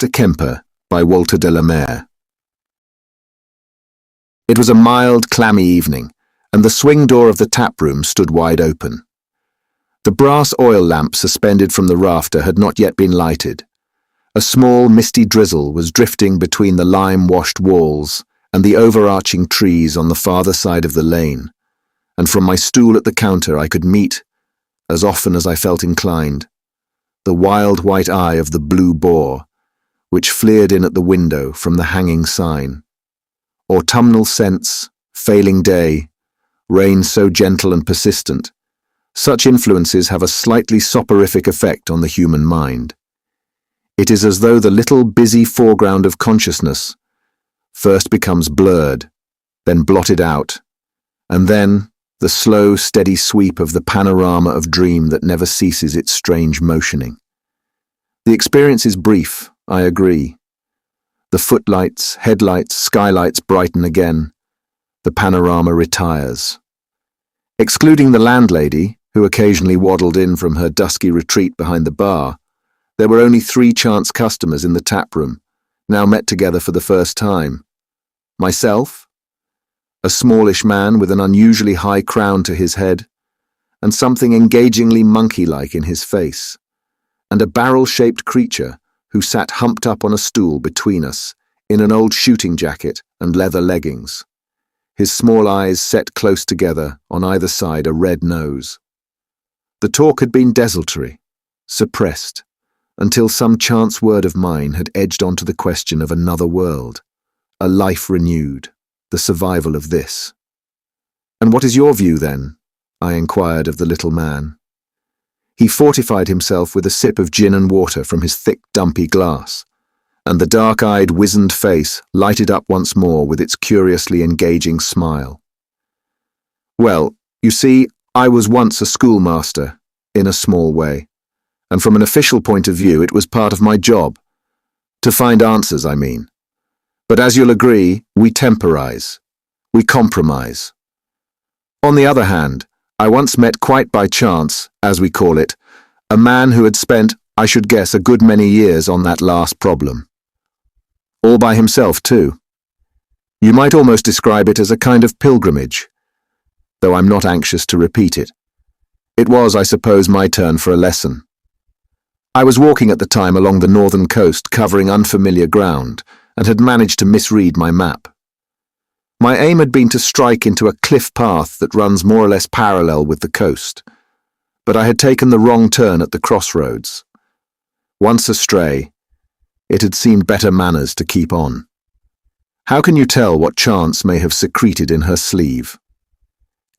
Kempe by Walter de la Mare. It was a mild, clammy evening, and the swing door of the taproom stood wide open. The brass oil lamp suspended from the rafter had not yet been lighted. A small, misty drizzle was drifting between the lime-washed walls and the overarching trees on the farther side of the lane, and from my stool at the counter I could meet, as often as I felt inclined, the wild white eye of the blue boar, which flared in at the window from the hanging sign. Autumnal scents, failing day, rain so gentle and persistent, such influences have a slightly soporific effect on the human mind. It is as though the little busy foreground of consciousness first becomes blurred, then blotted out, and then the slow, steady sweep of the panorama of dream that never ceases its strange motioning. The experience is brief, I agree. The footlights, headlights, skylights brighten again. The panorama retires. Excluding the landlady, who occasionally waddled in from her dusky retreat behind the bar, there were only 3 chance customers in the taproom, now met together for the first time. Myself, a smallish man with an unusually high crown to his head, and something engagingly monkey-like in his face, and a barrel-shaped creature who sat humped up on a stool between us, in an old shooting jacket and leather leggings, his small eyes set close together, on either side a red nose. The talk had been desultory, suppressed, until some chance word of mine had edged onto the question of another world, a life renewed, the survival of this. "And what is your view, then?" I inquired of the little man. He fortified himself with a sip of gin and water from his thick, dumpy glass, and the dark-eyed, wizened face lighted up once more with its curiously engaging smile. "Well, you see, I was once a schoolmaster, in a small way, and from an official point of view it was part of my job. To find answers, I mean. But as you'll agree, we temporize. We compromise. On the other hand, I once met quite by chance, as we call it, a man who had spent, I should guess, a good many years on that last problem. All by himself, too. You might almost describe it as a kind of pilgrimage, though I'm not anxious to repeat it. It was, I suppose, my turn for a lesson. I was walking at the time along the northern coast, covering unfamiliar ground, and had managed to misread my map. My aim had been to strike into a cliff path that runs more or less parallel with the coast, but I had taken the wrong turn at the crossroads. Once astray, it had seemed better manners to keep on. How can you tell what chance may have secreted in her sleeve?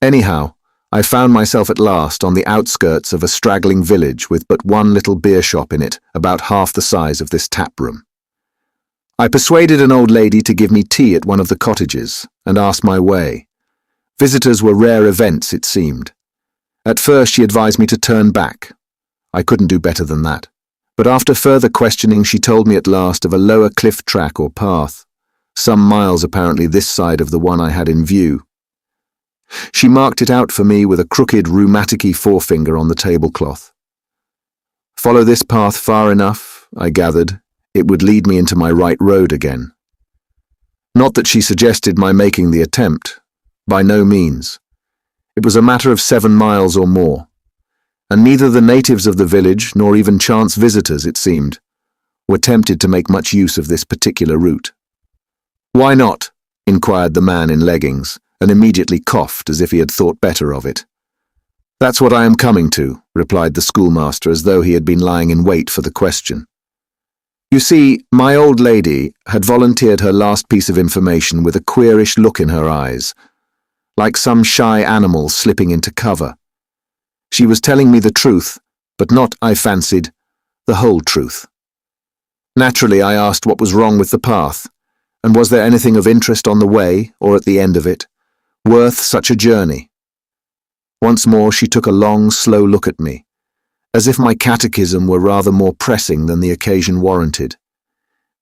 Anyhow, I found myself at last on the outskirts of a straggling village with but one little beer shop in it, about half the size of this taproom. I persuaded an old lady to give me tea at one of the cottages, and asked my way. Visitors were rare events, it seemed. At first she advised me to turn back. I couldn't do better than that. But after further questioning she told me at last of a lower cliff track or path, some miles apparently this side of the one I had in view. She marked it out for me with a crooked rheumatic-y forefinger on the tablecloth. Follow this path far enough, I gathered, it would lead me into my right road again. Not that she suggested my making the attempt. By no means. It was a matter of 7 miles or more, and neither the natives of the village, nor even chance visitors, it seemed, were tempted to make much use of this particular route. "Why not?" inquired the man in leggings, and immediately coughed as if he had thought better of it. "That's what I am coming to," replied the schoolmaster as though he had been lying in wait for the question. You see, my old lady had volunteered her last piece of information with a queerish look in her eyes, like some shy animal slipping into cover. She was telling me the truth, but not, I fancied, the whole truth. Naturally, I asked what was wrong with the path, and was there anything of interest on the way, or at the end of it, worth such a journey? Once more she took a long, slow look at me, as if my catechism were rather more pressing than the occasion warranted.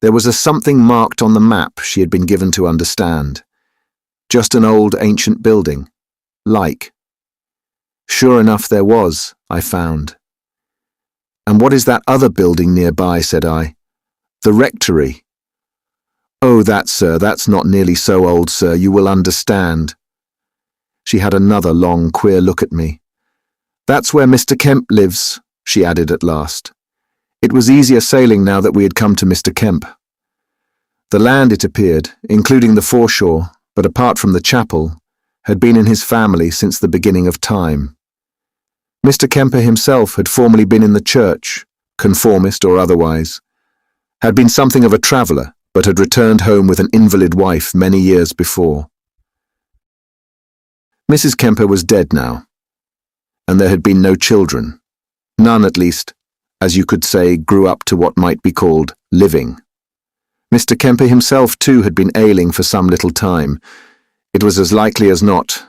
There was a something marked on the map she had been given to understand. Just an old ancient building. Like. Sure enough there was, I found. "And what is that other building nearby?" said I. The rectory. Oh, that, sir, that's not nearly so old, sir, you will understand. She had another long, queer look at me. That's where Mr. Kempe lives, she added at last. It was easier sailing now that we had come to Mr. Kempe. The land, it appeared, including the foreshore, but apart from the chapel, had been in his family since the beginning of time. Mr. Kempe himself had formerly been in the church, conformist or otherwise, had been something of a traveller, but had returned home with an invalid wife many years before. Mrs. Kempe was dead now, and there had been no children. None, at least, as you could say, grew up to what might be called living. Mr. Kempe himself, too, had been ailing for some little time. It was as likely as not,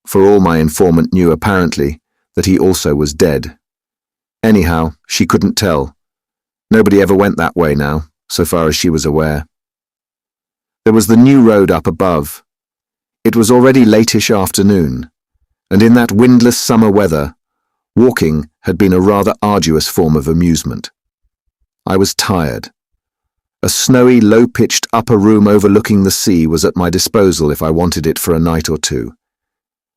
for all my informant knew apparently, that he also was dead. Anyhow, she couldn't tell. Nobody ever went that way now, so far as she was aware. There was the new road up above. It was already latish afternoon, and in that windless summer weather, walking had been a rather arduous form of amusement. I was tired. A snowy, low-pitched upper room overlooking the sea was at my disposal if I wanted it for a night or two.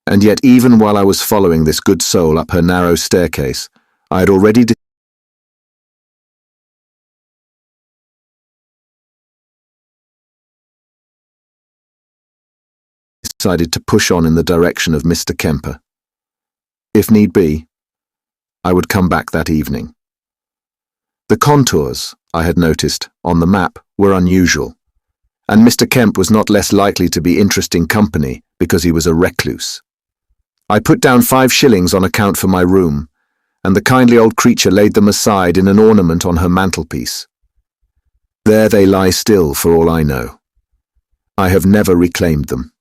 And yet even while I was following this good soul up her narrow staircase, I had already decided to push on in the direction of Mr. Kempe. If need be, I would come back that evening. The contours, I had noticed, on the map were unusual, and Mr. Kempe was not less likely to be interesting company because he was a recluse. I put down 5 shillings on account for my room, and the kindly old creature laid them aside in an ornament on her mantelpiece. There they lie still for all I know. I have never reclaimed them.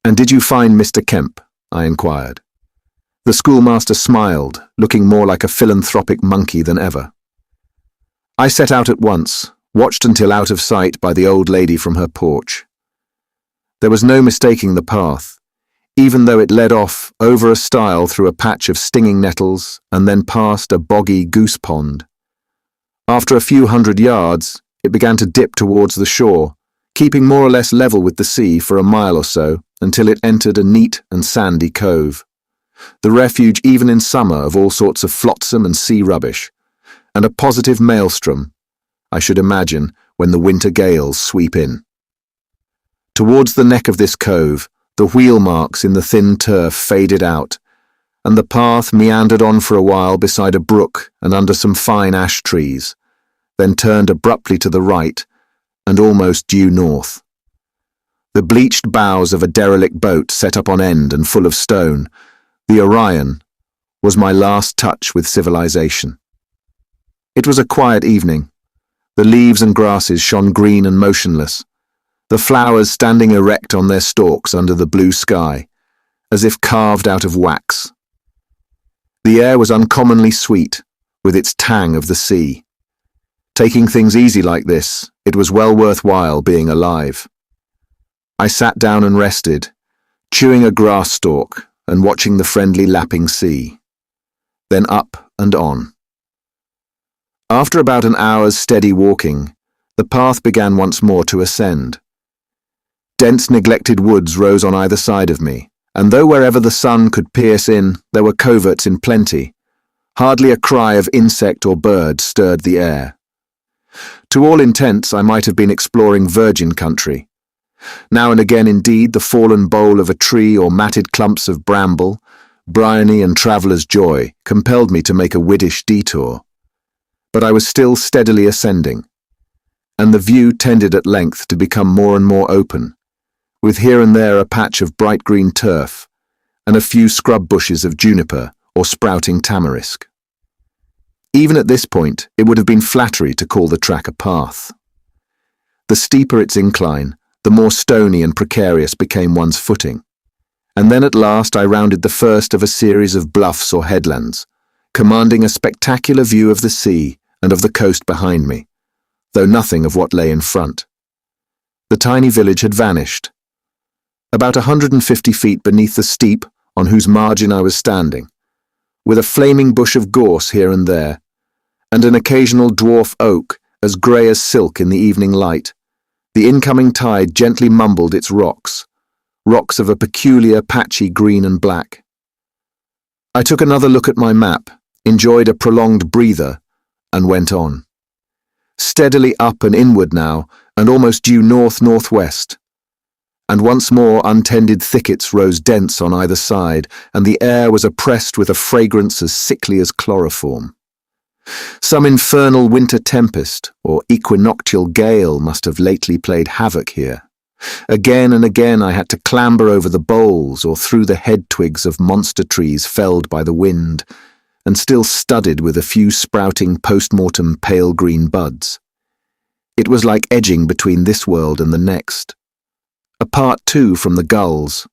"And did you find Mr. Kempe?" I inquired. The schoolmaster smiled, looking more like a philanthropic monkey than ever. I set out at once, watched until out of sight by the old lady from her porch. There was no mistaking the path, even though it led off over a stile through a patch of stinging nettles and then past a boggy goose pond. After a few hundred yards, it began to dip towards the shore, keeping more or less level with the sea for a mile or so until it entered a neat and sandy cove, the refuge even in summer of all sorts of flotsam and sea rubbish, and a positive maelstrom, I should imagine, when the winter gales sweep in. Towards the neck of this cove, the wheel marks in the thin turf faded out, and the path meandered on for a while beside a brook and under some fine ash trees, then turned abruptly to the right and almost due north. The bleached bows of a derelict boat set up on end and full of stone, the Orion, was my last touch with civilization. It was a quiet evening. The leaves and grasses shone green and motionless, the flowers standing erect on their stalks under the blue sky, as if carved out of wax. The air was uncommonly sweet, with its tang of the sea. Taking things easy like this, it was well worthwhile being alive. I sat down and rested, chewing a grass stalk and watching the friendly lapping sea. Then up and on. After about an hour's steady walking, the path began once more to ascend. Dense neglected woods rose on either side of me, and though wherever the sun could pierce in, there were coverts in plenty, hardly a cry of insect or bird stirred the air. To all intents, I might have been exploring virgin country. Now and again, indeed, the fallen bole of a tree or matted clumps of bramble, bryony and traveller's joy, compelled me to make a widdish detour. But I was still steadily ascending, and the view tended at length to become more and more open, with here and there a patch of bright green turf and a few scrub bushes of juniper or sprouting tamarisk. Even at this point, it would have been flattery to call the track a path. The steeper its incline, the more stony and precarious became one's footing, and then at last I rounded the first of a series of bluffs or headlands, commanding a spectacular view of the sea and of the coast behind me, though nothing of what lay in front. The tiny village had vanished. About 150 feet beneath the steep on whose margin I was standing, with a flaming bush of gorse here and there, and an occasional dwarf oak as grey as silk in the evening light. The incoming tide gently mumbled its rocks of a peculiar patchy green and black. I took another look at my map, enjoyed a prolonged breather, and went on. Steadily up and inward now, and almost due north-northwest. And once more untended thickets rose dense on either side, and the air was oppressed with a fragrance as sickly as chloroform. Some infernal winter tempest or equinoctial gale must have lately played havoc here. Again and again I had to clamber over the boles or through the head twigs of monster trees felled by the wind, and still studded with a few sprouting post-mortem pale green buds. It was like edging between this world and the next. Apart too from the gulls,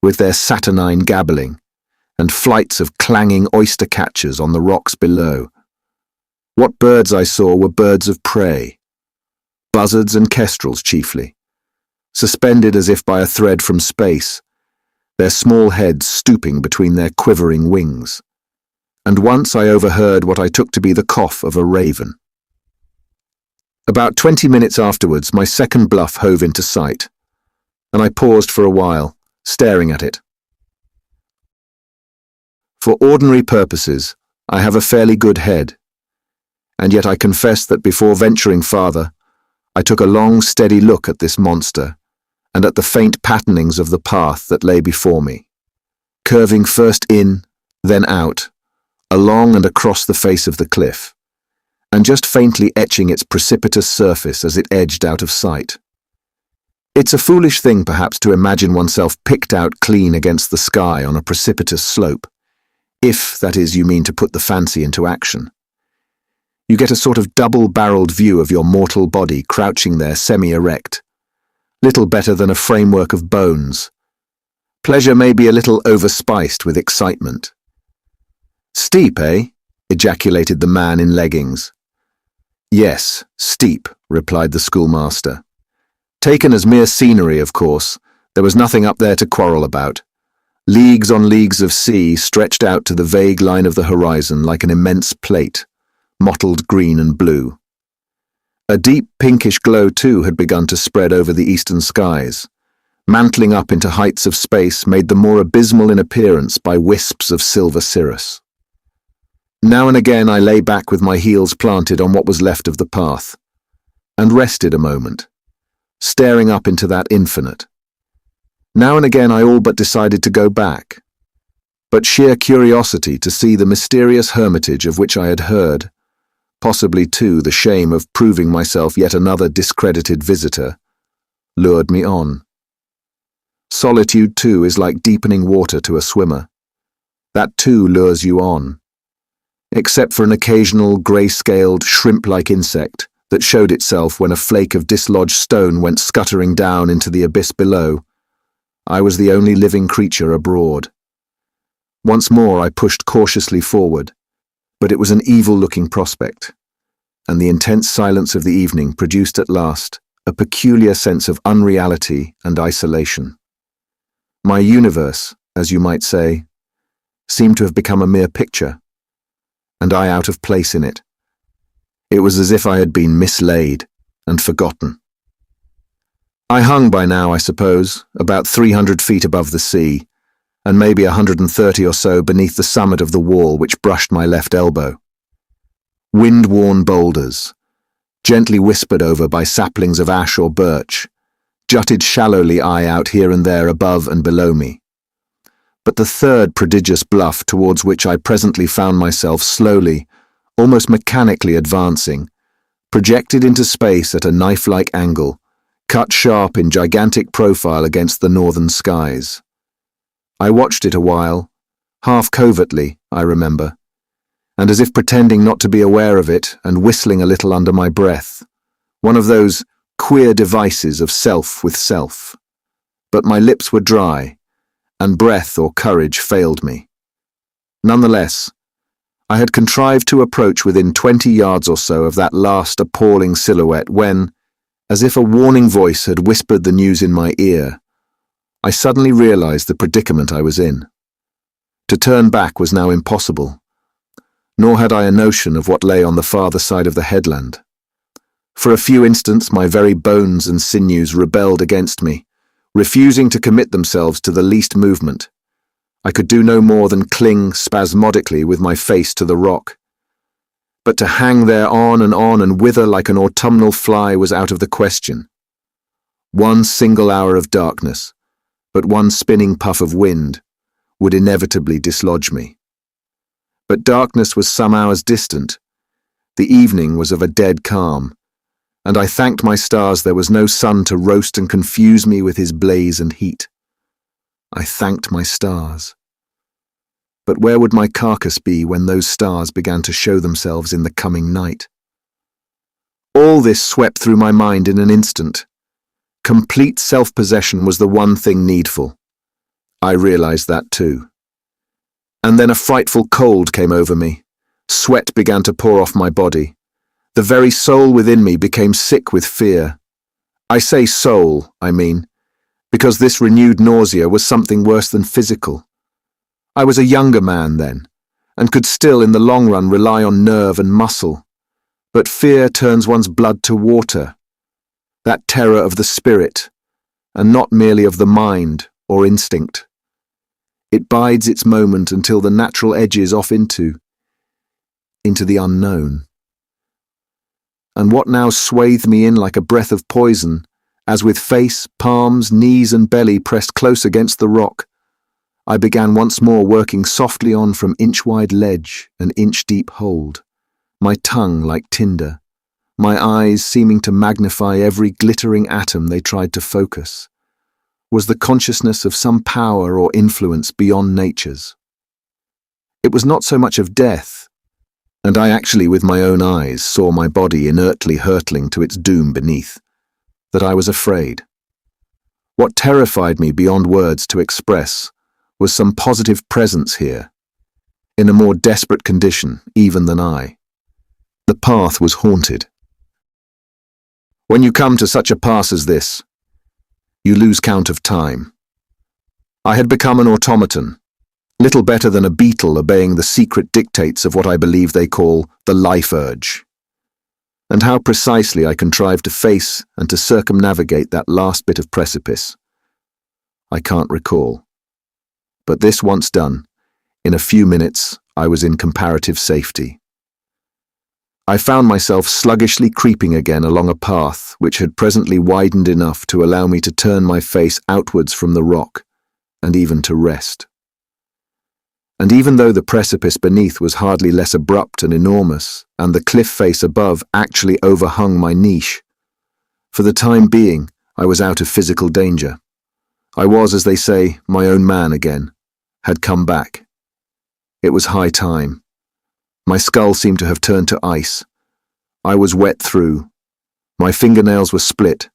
with their saturnine gabbling, and flights of clanging oyster-catchers on the rocks below. What birds I saw were birds of prey, buzzards and kestrels chiefly, suspended as if by a thread from space, their small heads stooping between their quivering wings. And once I overheard what I took to be the cough of a raven. About 20 minutes afterwards, my second bluff hove into sight, and I paused for a while, staring at it. For ordinary purposes, I have a fairly good head, and yet I confess that before venturing farther, I took a long, steady look at this monster, and at the faint patternings of the path that lay before me, curving first in, then out, along and across the face of the cliff, and just faintly etching its precipitous surface as it edged out of sight. It's a foolish thing perhaps to imagine oneself picked out clean against the sky on a precipitous slope, if, that is, you mean to put the fancy into action. You get a sort of double-barreled view of your mortal body crouching there semi-erect, little better than a framework of bones. Pleasure may be a little overspiced with excitement. "Steep, eh?" ejaculated the man in leggings. "Yes, steep," replied the schoolmaster. "Taken as mere scenery, of course, there was nothing up there to quarrel about. Leagues on leagues of sea stretched out to the vague line of the horizon like an immense plate, mottled green and blue. A deep pinkish glow, too, had begun to spread over the eastern skies, mantling up into heights of space made the more abysmal in appearance by wisps of silver cirrus. Now and again I lay back with my heels planted on what was left of the path, and rested a moment, staring up into that infinite. Now and again I all but decided to go back, but sheer curiosity to see the mysterious hermitage of which I had heard, possibly too the shame of proving myself yet another discredited visitor, lured me on. Solitude too is like deepening water to a swimmer. That too lures you on. Except for an occasional grey-scaled, shrimp-like insect that showed itself when a flake of dislodged stone went scuttering down into the abyss below, I was the only living creature abroad. Once more I pushed cautiously forward, but it was an evil-looking prospect, and the intense silence of the evening produced at last a peculiar sense of unreality and isolation. My universe, as you might say, seemed to have become a mere picture, and I out of place in it. It was as if I had been mislaid and forgotten. I hung by now, I suppose, about 300 feet above the sea, and maybe 130 or so beneath the summit of the wall which brushed my left elbow. Wind-worn boulders, gently whispered over by saplings of ash or birch, jutted shallowly out here and there above and below me. But the third prodigious bluff towards which I presently found myself slowly, almost mechanically advancing, projected into space at a knife-like angle, cut sharp in gigantic profile against the northern skies. I watched it a while, half covertly, I remember, and as if pretending not to be aware of it and whistling a little under my breath, one of those queer devices of self with self. But my lips were dry, and breath or courage failed me. Nonetheless, I had contrived to approach within 20 yards or so of that last appalling silhouette when, as if a warning voice had whispered the news in my ear, I suddenly realized the predicament I was in. To turn back was now impossible, nor had I a notion of what lay on the farther side of the headland. For a few instants, my very bones and sinews rebelled against me, refusing to commit themselves to the least movement. I could do no more than cling spasmodically with my face to the rock. But to hang there on and wither like an autumnal fly was out of the question. One single hour of darkness, but one spinning puff of wind, would inevitably dislodge me. But darkness was some hours distant. The evening was of a dead calm, and I thanked my stars there was no sun to roast and confuse me with his blaze and heat. I thanked my stars. But where would my carcass be when those stars began to show themselves in the coming night? All this swept through my mind in an instant. Complete self-possession was the one thing needful. I realized that too. And then a frightful cold came over me. Sweat began to pour off my body. The very soul within me became sick with fear. I say soul, I mean, because this renewed nausea was something worse than physical. I was a younger man then, and could still in the long run rely on nerve and muscle. But fear turns one's blood to water, that terror of the spirit, and not merely of the mind or instinct. It bides its moment until the natural edges off into the unknown. And what now swathed me in like a breath of poison, as with face, palms, knees and belly pressed close against the rock, I began once more working softly on from inch-wide ledge and inch-deep hold, my tongue like tinder, my eyes seeming to magnify every glittering atom they tried to focus, was the consciousness of some power or influence beyond nature's. It was not so much of death, and I actually with my own eyes saw my body inertly hurtling to its doom beneath, that I was afraid. What terrified me beyond words to express was some positive presence here, in a more desperate condition even than I. The path was haunted. When you come to such a pass as this, you lose count of time. I had become an automaton, little better than a beetle obeying the secret dictates of what I believe they call the life urge. And how precisely I contrived to face and to circumnavigate that last bit of precipice, I can't recall. But this once done, in a few minutes I was in comparative safety. I found myself sluggishly creeping again along a path which had presently widened enough to allow me to turn my face outwards from the rock, and even to rest. And even though the precipice beneath was hardly less abrupt and enormous, and the cliff face above actually overhung my niche, for the time being I was out of physical danger. I was, as they say, my own man again, had come back. It was high time. My skull seemed to have turned to ice. I was wet through. My fingernails were split.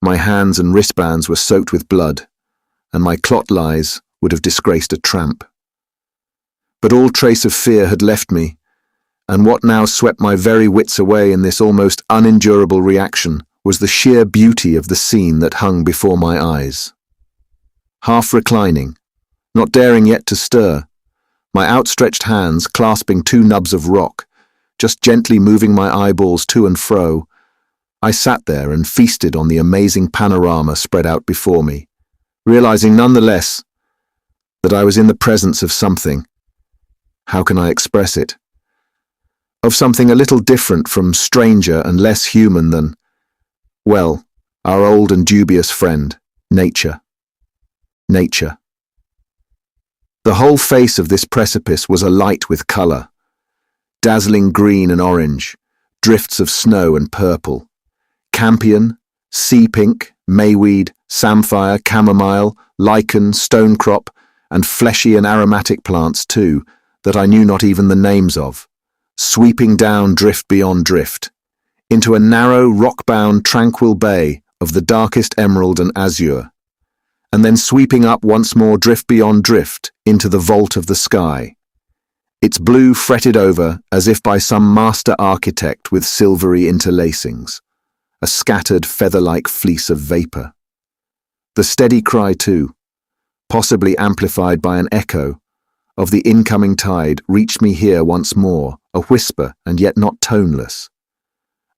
My hands and wristbands were soaked with blood, and my clot lies would have disgraced a tramp. But all trace of fear had left me, and what now swept my very wits away in this almost unendurable reaction was the sheer beauty of the scene that hung before my eyes. Half reclining, not daring yet to stir, my outstretched hands clasping two nubs of rock, just gently moving my eyeballs to and fro, I sat there and feasted on the amazing panorama spread out before me, realizing none the less that I was in the presence of something, how can I express it? Of something a little different from stranger and less human than, well, our old and dubious friend, nature. Nature. The whole face of this precipice was alight with colour, dazzling green and orange, drifts of snow and purple, campion, sea pink, mayweed, samphire, chamomile, lichen, stonecrop, and fleshy and aromatic plants too, that I knew not even the names of, sweeping down drift beyond drift, into a narrow, rock-bound, tranquil bay of the darkest emerald and azure, and then sweeping up once more drift beyond drift into the vault of the sky, its blue fretted over as if by some master architect with silvery interlacings, a scattered feather-like fleece of vapour. The steady cry too, possibly amplified by an echo, of the incoming tide reached me here once more, a whisper and yet not toneless,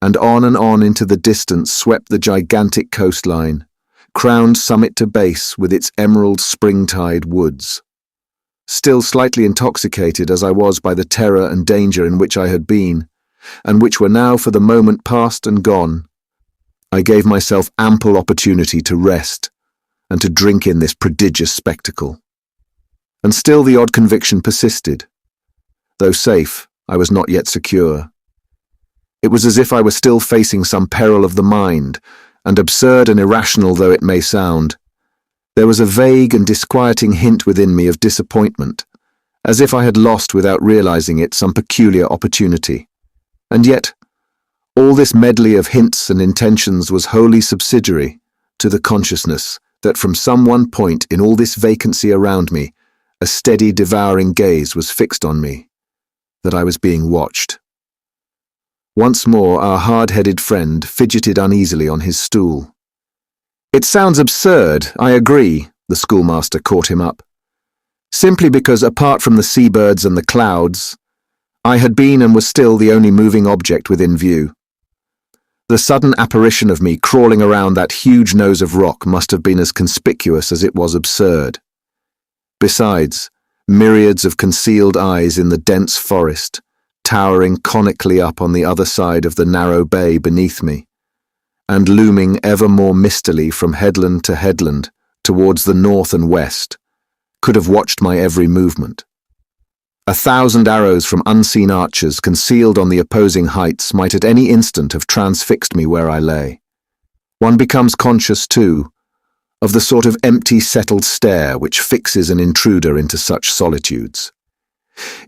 and on into the distance swept the gigantic coastline, crowned summit to base with its emerald springtide woods. Still slightly intoxicated as I was by the terror and danger in which I had been, and which were now for the moment past and gone, I gave myself ample opportunity to rest and to drink in this prodigious spectacle. And still the odd conviction persisted. Though safe, I was not yet secure. It was as if I were still facing some peril of the mind, and absurd and irrational though it may sound, there was a vague and disquieting hint within me of disappointment, as if I had lost without realizing it some peculiar opportunity. And yet, all this medley of hints and intentions was wholly subsidiary to the consciousness that from some one point in all this vacancy around me, a steady, devouring gaze was fixed on me, that I was being watched. Once more our hard-headed friend fidgeted uneasily on his stool. "It sounds absurd, I agree," the schoolmaster caught him up. "Simply because apart from the seabirds and the clouds, I had been and was still the only moving object within view. The sudden apparition of me crawling around that huge nose of rock must have been as conspicuous as it was absurd. Besides, myriads of concealed eyes in the dense forest, towering conically up on the other side of the narrow bay beneath me, and looming ever more mistily from headland to headland towards the north and west, could have watched my every movement. 1,000 arrows from unseen archers concealed on the opposing heights might at any instant have transfixed me where I lay. One becomes conscious, too, of the sort of empty, settled stare which fixes an intruder into such solitudes.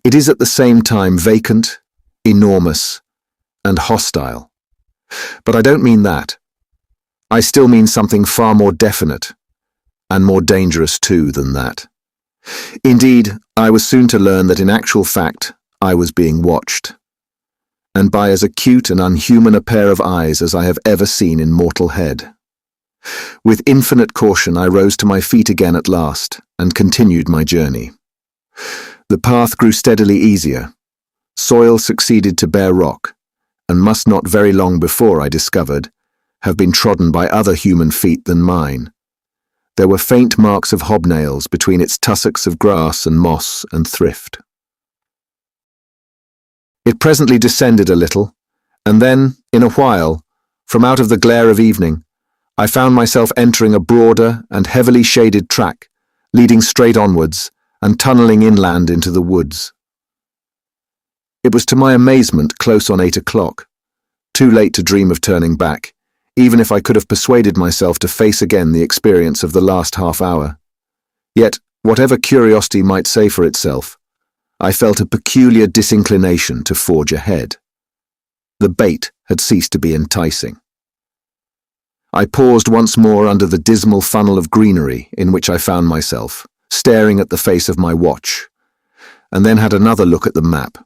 It is at the same time vacant, enormous, and hostile. But I don't mean that. I still mean something far more definite, and more dangerous too than that. Indeed, I was soon to learn that in actual fact I was being watched, and by as acute and unhuman a pair of eyes as I have ever seen in mortal head. With infinite caution I rose to my feet again at last, and continued my journey. The path grew steadily easier. Soil succeeded to bare rock, and must not very long before, I discovered, have been trodden by other human feet than mine. There were faint marks of hobnails between its tussocks of grass and moss and thrift. It presently descended a little, and then, in a while, from out of the glare of evening, I found myself entering a broader and heavily shaded track, leading straight onwards and tunnelling inland into the woods. It was to my amazement close on 8 o'clock, too late to dream of turning back, even if I could have persuaded myself to face again the experience of the last half hour. Yet, whatever curiosity might say for itself, I felt a peculiar disinclination to forge ahead. The bait had ceased to be enticing. I paused once more under the dismal funnel of greenery in which I found myself, staring at the face of my watch, and then had another look at the map.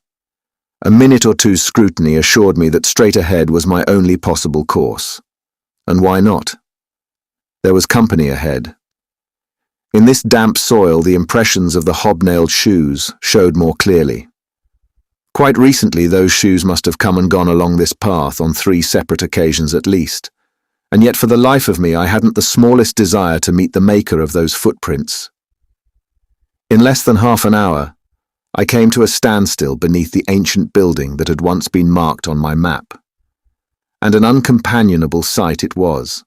A minute or two's scrutiny assured me that straight ahead was my only possible course. And why not? There was company ahead. In this damp soil, the impressions of the hobnailed shoes showed more clearly. Quite recently, those shoes must have come and gone along this path on 3 separate occasions at least, and yet for the life of me I hadn't the smallest desire to meet the maker of those footprints. In less than half an hour, I came to a standstill beneath the ancient building that had once been marked on my map. And an uncompanionable sight it was.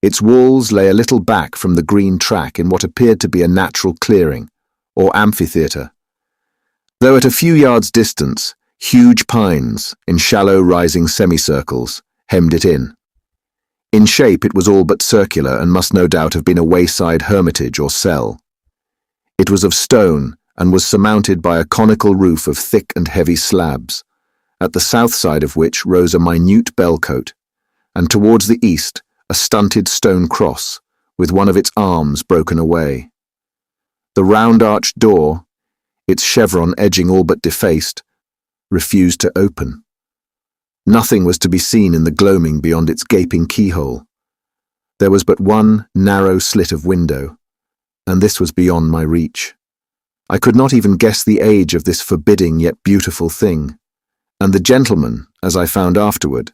Its walls lay a little back from the green track in what appeared to be a natural clearing, or amphitheatre, though at a few yards' distance, huge pines, in shallow rising semicircles, hemmed it in. In shape it was all but circular and must no doubt have been a wayside hermitage or cell. It was of stone and was surmounted by a conical roof of thick and heavy slabs, at the south side of which rose a minute bell-cote, and towards the east a stunted stone cross, with one of its arms broken away. The round-arched door, its chevron edging all but defaced, refused to open. Nothing was to be seen in the gloaming beyond its gaping keyhole. There was but one narrow slit of window, and this was beyond my reach. I could not even guess the age of this forbidding yet beautiful thing, and the gentleman, as I found afterward,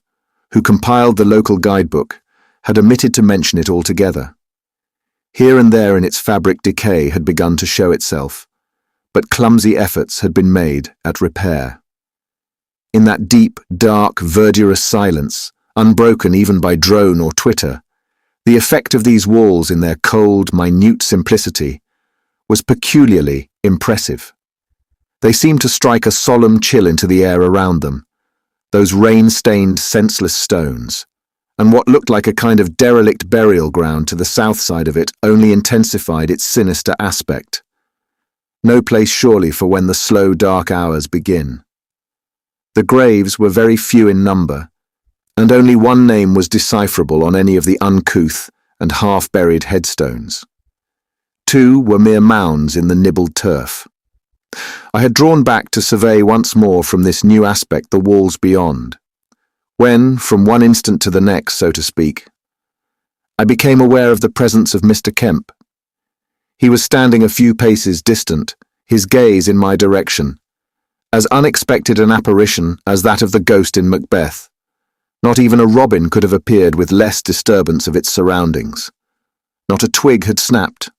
who compiled the local guidebook, had omitted to mention it altogether. Here and there in its fabric decay had begun to show itself, but clumsy efforts had been made at repair. In that deep, dark, verdurous silence, unbroken even by drone or twitter, the effect of these walls in their cold, minute simplicity was peculiarly impressive. They seemed to strike a solemn chill into the air around them, those rain-stained, senseless stones, and what looked like a kind of derelict burial ground to the south side of it only intensified its sinister aspect. No place surely for when the slow, dark hours begin. The graves were very few in number, and only one name was decipherable on any of the uncouth and half-buried headstones. Two were mere mounds in the nibbled turf. I had drawn back to survey once more from this new aspect the walls beyond, when, from one instant to the next, so to speak, I became aware of the presence of Mr. Kempe. He was standing a few paces distant, his gaze in my direction, as unexpected an apparition as that of the ghost in Macbeth. Not even a robin could have appeared with less disturbance of its surroundings. Not a twig had snapped,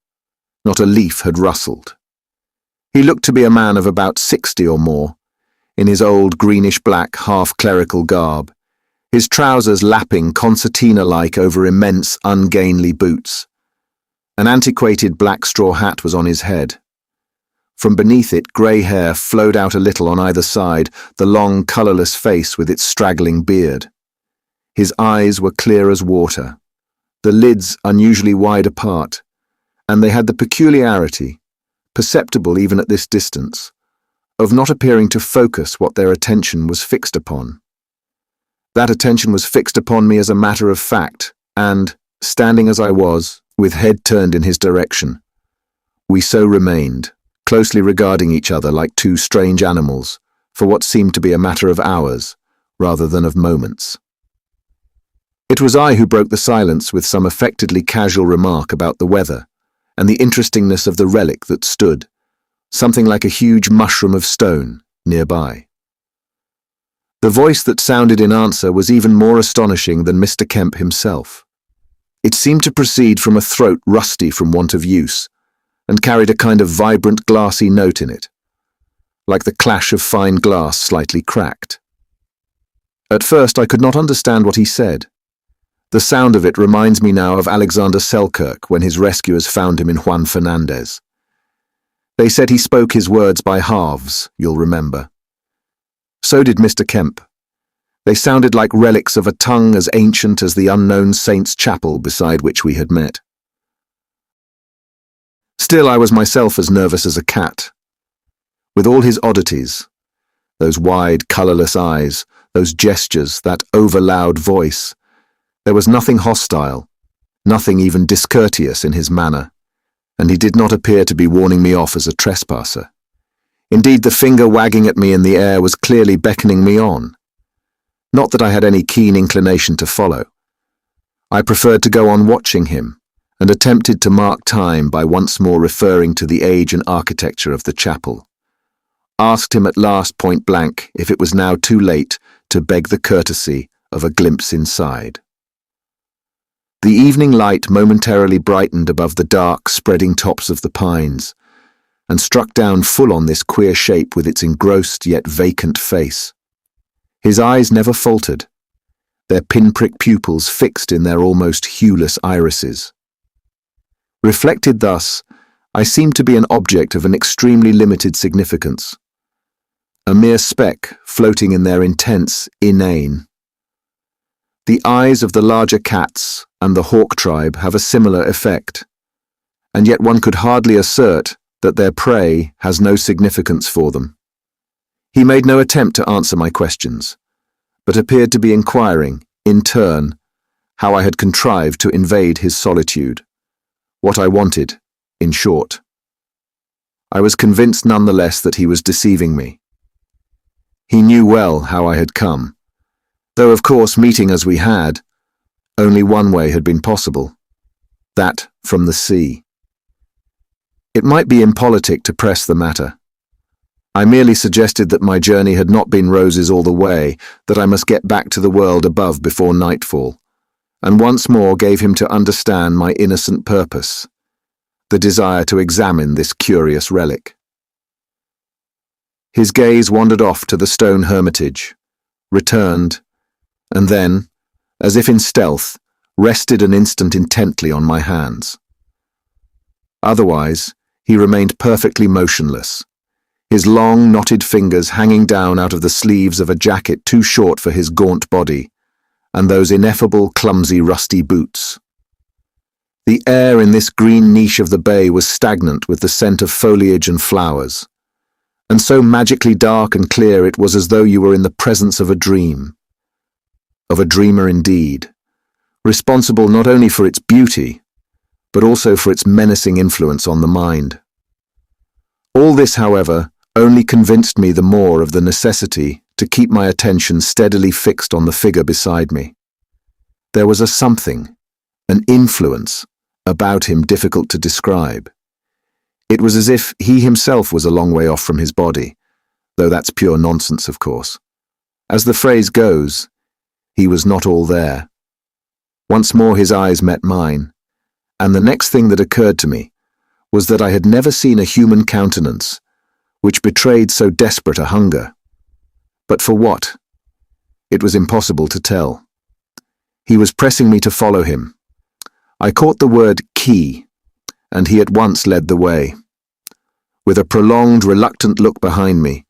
not a leaf had rustled. He looked to be a man of about 60 or more, in his old greenish-black half-clerical garb, his trousers lapping concertina-like over immense, ungainly boots. An antiquated black straw hat was on his head. From beneath it, grey hair flowed out a little on either side, the long, colourless face with its straggling beard. His eyes were clear as water, the lids unusually wide apart, and they had the peculiarity, perceptible even at this distance, of not appearing to focus what their attention was fixed upon. That attention was fixed upon me as a matter of fact, and, standing as I was, with head turned in his direction, we so remained, closely regarding each other like two strange animals, for what seemed to be a matter of hours, rather than of moments. It was I who broke the silence with some affectedly casual remark about the weather, and the interestingness of the relic that stood, something like a huge mushroom of stone, nearby. The voice that sounded in answer was even more astonishing than Mr. Kempe himself. It seemed to proceed from a throat rusty from want of use, and carried a kind of vibrant glassy note in it, like the clash of fine glass slightly cracked. At first I could not understand what he said. The sound of it reminds me now of Alexander Selkirk when his rescuers found him in Juan Fernandez. They said he spoke his words by halves, you'll remember. So did Mr. Kempe. They sounded like relics of a tongue as ancient as the unknown saint's chapel beside which we had met. Still, I was myself as nervous as a cat. With all his oddities, those wide, colourless eyes, those gestures, that over-loud voice, there was nothing hostile, nothing even discourteous in his manner, and he did not appear to be warning me off as a trespasser. Indeed, the finger wagging at me in the air was clearly beckoning me on. Not that I had any keen inclination to follow. I preferred to go on watching him, and attempted to mark time by once more referring to the age and architecture of the chapel. Asked him at last point blank if it was now too late to beg the courtesy of a glimpse inside. The evening light momentarily brightened above the dark, spreading tops of the pines, and struck down full on this queer shape with its engrossed yet vacant face. His eyes never faltered, their pinprick pupils fixed in their almost hueless irises. Reflected thus, I seemed to be an object of an extremely limited significance, a mere speck floating in their intense inane. The eyes of the larger cats and the hawk tribe have a similar effect, and yet one could hardly assert that their prey has no significance for them. He made no attempt to answer my questions, but appeared to be inquiring, in turn, how I had contrived to invade his solitude, what I wanted, in short. I was convinced nonetheless that he was deceiving me. He knew well how I had come, though of course meeting as we had, only one way had been possible, that from the sea. It might be impolitic to press the matter. I merely suggested that my journey had not been roses all the way, that I must get back to the world above before nightfall, and once more gave him to understand my innocent purpose, the desire to examine this curious relic. His gaze wandered off to the stone hermitage, returned, and then, as if in stealth, rested an instant intently on my hands. Otherwise, he remained perfectly motionless, his long, knotted fingers hanging down out of the sleeves of a jacket too short for his gaunt body, and those ineffable, clumsy, rusty boots. The air in this green niche of the bay was stagnant with the scent of foliage and flowers, and so magically dark and clear it was as though you were in the presence of a dream. Of a dreamer indeed, responsible not only for its beauty, but also for its menacing influence on the mind. All this, however, only convinced me the more of the necessity to keep my attention steadily fixed on the figure beside me. There was a something, an influence, about him difficult to describe. It was as if he himself was a long way off from his body, though that's pure nonsense, of course. As the phrase goes, he was not all there. Once more his eyes met mine, and the next thing that occurred to me was that I had never seen a human countenance which betrayed so desperate a hunger. But for what? It was impossible to tell. He was pressing me to follow him. I caught the word key, and he at once led the way. With a prolonged, reluctant look behind me,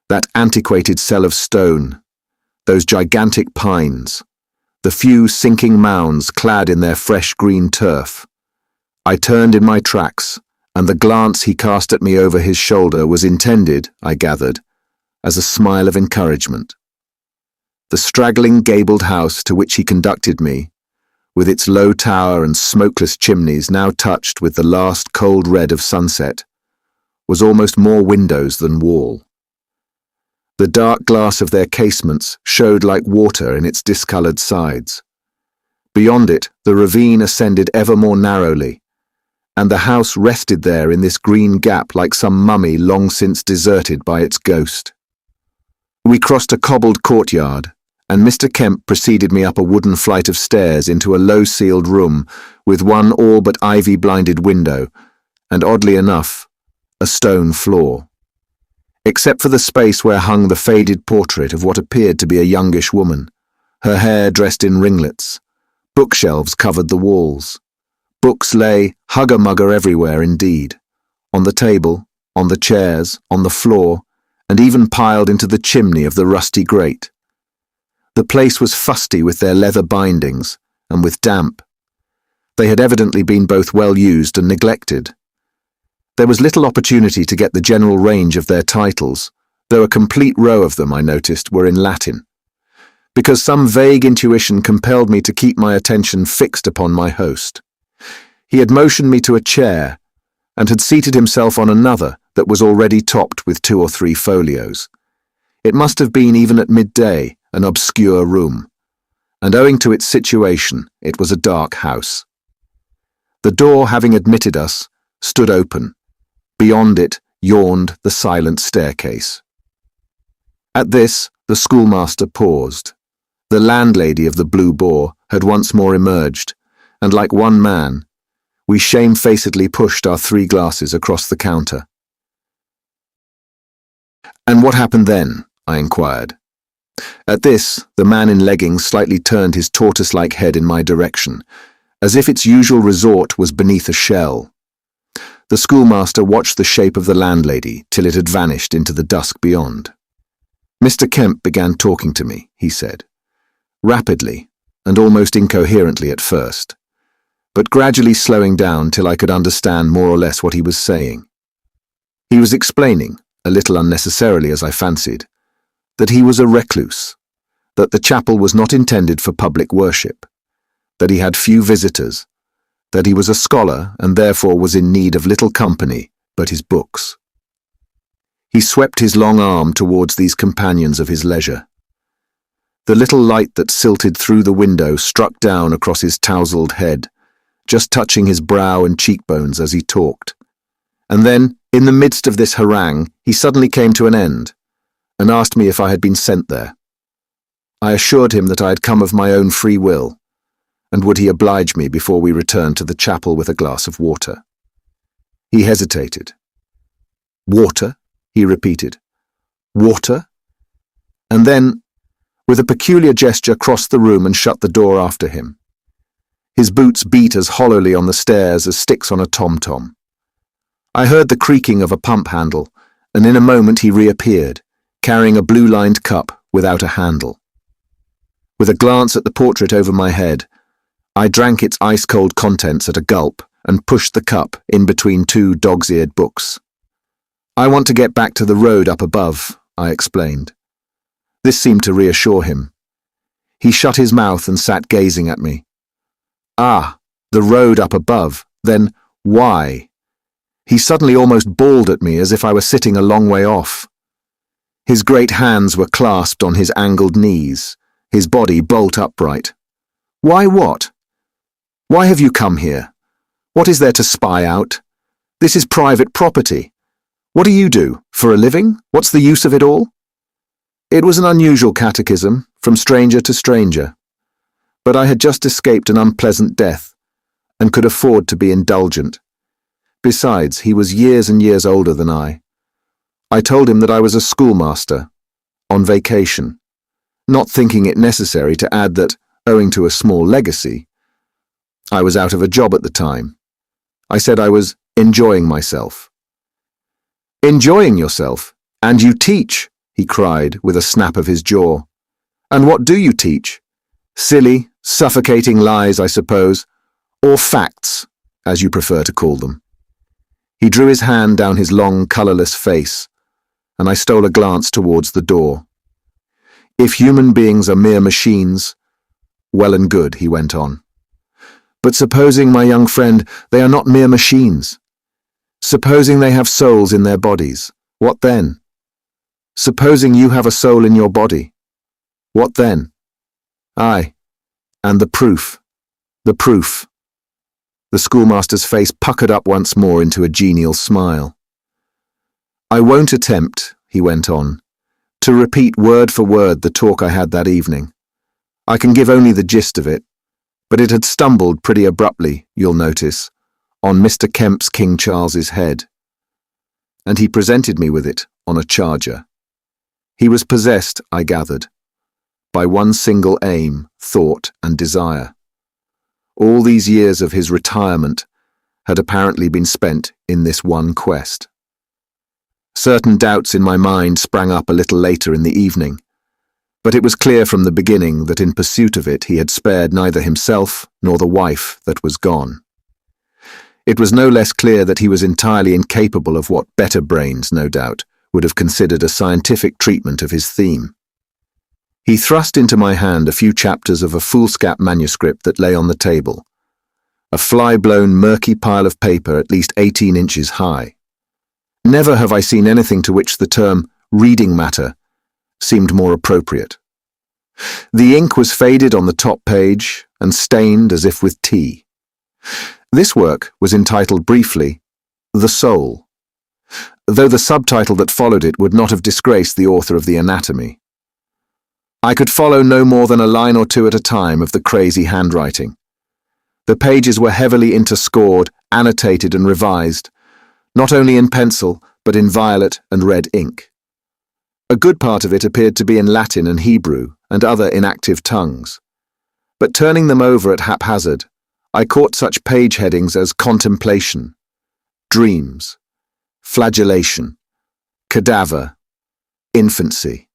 that antiquated cell of stone, those gigantic pines, the few sinking mounds clad in their fresh green turf, I turned in my tracks, and the glance he cast at me over his shoulder was intended, I gathered, as a smile of encouragement. The straggling gabled house to which he conducted me, with its low tower and smokeless chimneys now touched with the last cold red of sunset, was almost more windows than wall. The dark glass of their casements showed like water in its discoloured sides. Beyond it, the ravine ascended ever more narrowly, and the house rested there in this green gap like some mummy long since deserted by its ghost. We crossed a cobbled courtyard, and Mr. Kempe preceded me up a wooden flight of stairs into a low-ceiled room with one all but ivy-blinded window, and oddly enough, a stone floor. Except for the space where hung the faded portrait of what appeared to be a youngish woman, her hair dressed in ringlets. Bookshelves covered the walls. Books lay hugger-mugger everywhere indeed, on the table, on the chairs, on the floor, and even piled into the chimney of the rusty grate. The place was fusty with their leather bindings, and with damp. They had evidently been both well used and neglected. There was little opportunity to get the general range of their titles, though a complete row of them, I noticed, were in Latin, because some vague intuition compelled me to keep my attention fixed upon my host. He had motioned me to a chair, and had seated himself on another that was already topped with 2 or 3 folios. It must have been, even at midday, an obscure room, and owing to its situation, it was a dark house. The door, having admitted us, stood open. Beyond it yawned the silent staircase. At this, the schoolmaster paused. The landlady of the Blue Boar had once more emerged, and like one man, we shamefacedly pushed our 3 glasses across the counter. "And what happened then?" I inquired. At this, the man in leggings slightly turned his tortoise-like head in my direction, as if its usual resort was beneath a shell. The schoolmaster watched the shape of the landlady till it had vanished into the dusk beyond. "Mr. Kempe began talking to me," he said, rapidly and almost incoherently at first, but gradually slowing down till I could understand more or less what he was saying. He was explaining, a little unnecessarily as I fancied, that he was a recluse, that the chapel was not intended for public worship, that he had few visitors, that he was a scholar and therefore was in need of little company but his books. He swept his long arm towards these companions of his leisure. The little light that silted through the window struck down across his tousled head, just touching his brow and cheekbones as he talked, and then, In the midst of this harangue, he suddenly came to an end and asked me if I had been sent there. I assured him that I had come of my own free will, and would he oblige me before we returned to the chapel with a glass of water. He hesitated. "Water?" he repeated. "Water?" And then, with a peculiar gesture, crossed the room and shut the door after him. His boots beat as hollowly on the stairs as sticks on a tom-tom. I heard the creaking of a pump handle, and in a moment he reappeared, carrying a blue-lined cup without a handle. With a glance at the portrait over my head, I drank its ice-cold contents at a gulp and pushed the cup in between two dog's-eared books. "I want to get back to the road up above," I explained. This seemed to reassure him. He shut his mouth and sat gazing at me. "Ah, the road up above. Then why?" He suddenly almost bawled at me as if I were sitting a long way off. His great hands were clasped on his angled knees, his body bolt upright. "Why what? Why have you come here? What is there to spy out? This is private property. What do you do, for a living? What's the use of it all?" It was an unusual catechism, from stranger to stranger. But I had just escaped an unpleasant death, and could afford to be indulgent. Besides, he was years and years older than I. I told him that I was a schoolmaster, on vacation, not thinking it necessary to add that, owing to a small legacy, I was out of a job at the time. I said I was enjoying myself. "Enjoying yourself? And you teach?" he cried with a snap of his jaw. "And what do you teach? Silly, suffocating lies, I suppose, or facts, as you prefer to call them." He drew his hand down his long, colourless face, and I stole a glance towards the door. "If human beings are mere machines, well and good," he went on. "But supposing, my young friend, they are not mere machines. Supposing they have souls in their bodies, what then? Supposing you have a soul in your body, what then? Aye, and the proof, the proof." The schoolmaster's face puckered up once more into a genial smile. "I won't attempt," he went on, "to repeat word for word the talk I had that evening. I can give only the gist of it, but it had stumbled pretty abruptly, you'll notice, on Mr. Kempe's King Charles's head. And he presented me with it on a charger. He was possessed, I gathered, by one single aim, thought, and desire. All these years of his retirement had apparently been spent in this one quest. Certain doubts in my mind sprang up a little later in the evening, but it was clear from the beginning that in pursuit of it he had spared neither himself nor the wife that was gone. It was no less clear that he was entirely incapable of what better brains, no doubt, would have considered a scientific treatment of his theme. He thrust into my hand a few chapters of a foolscap manuscript that lay on the table, a fly-blown, murky pile of paper at least 18 inches high. Never have I seen anything to which the term reading matter seemed more appropriate. The ink was faded on the top page and stained as if with tea. This work was entitled briefly, "The Soul," though the subtitle that followed it would not have disgraced the author of the anatomy. I could follow no more than a line or two at a time of the crazy handwriting. The pages were heavily interscored, annotated and revised, not only in pencil, but in violet and red ink. A good part of it appeared to be in Latin and Hebrew and other inactive tongues. But turning them over at haphazard, I caught such page headings as contemplation, dreams, flagellation, cadaver, infancy.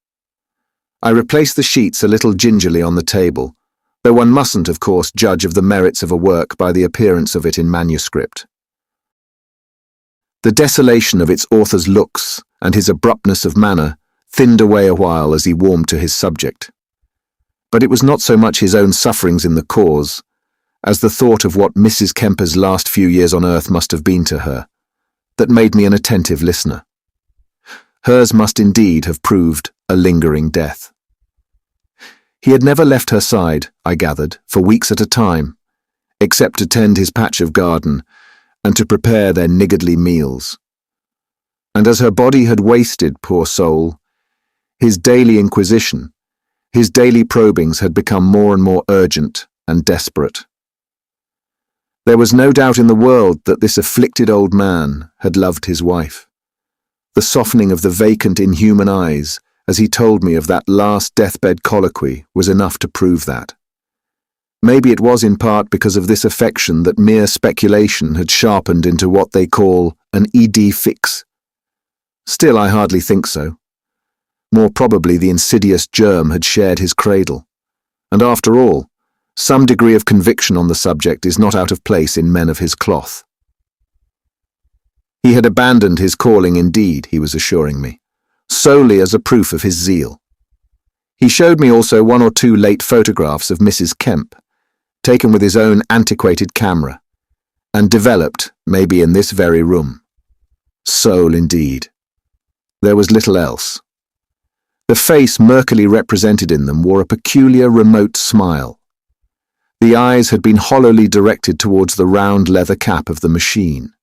I replaced the sheets a little gingerly on the table, though one mustn't, of course, judge of the merits of a work by the appearance of it in manuscript. The desolation of its author's looks and his abruptness of manner thinned away a while as he warmed to his subject. But it was not so much his own sufferings in the cause, as the thought of what Mrs. Kempe's last few years on earth must have been to her, that made me an attentive listener. Hers must indeed have proved a lingering death. He had never left her side, I gathered, for weeks at a time, except to tend his patch of garden and to prepare their niggardly meals. And as her body had wasted, poor soul, his daily inquisition, his daily probings had become more and more urgent and desperate. There was no doubt in the world that this afflicted old man had loved his wife. The softening of the vacant, inhuman eyes as he told me of that last deathbed colloquy was enough to prove that. Maybe it was in part because of this affection that mere speculation had sharpened into what they call an ed fix. Still, I hardly think so. More probably the insidious germ had shared his cradle. And after all, some degree of conviction on the subject is not out of place in men of his cloth. He had abandoned his calling indeed, he was assuring me, solely as a proof of his zeal. He showed me also one or two late photographs of Mrs. Kempe, taken with his own antiquated camera, and developed, maybe in this very room. Soul indeed. There was little else. The face murkily represented in them wore a peculiar remote smile. The eyes had been hollowly directed towards the round leather cap of the machine.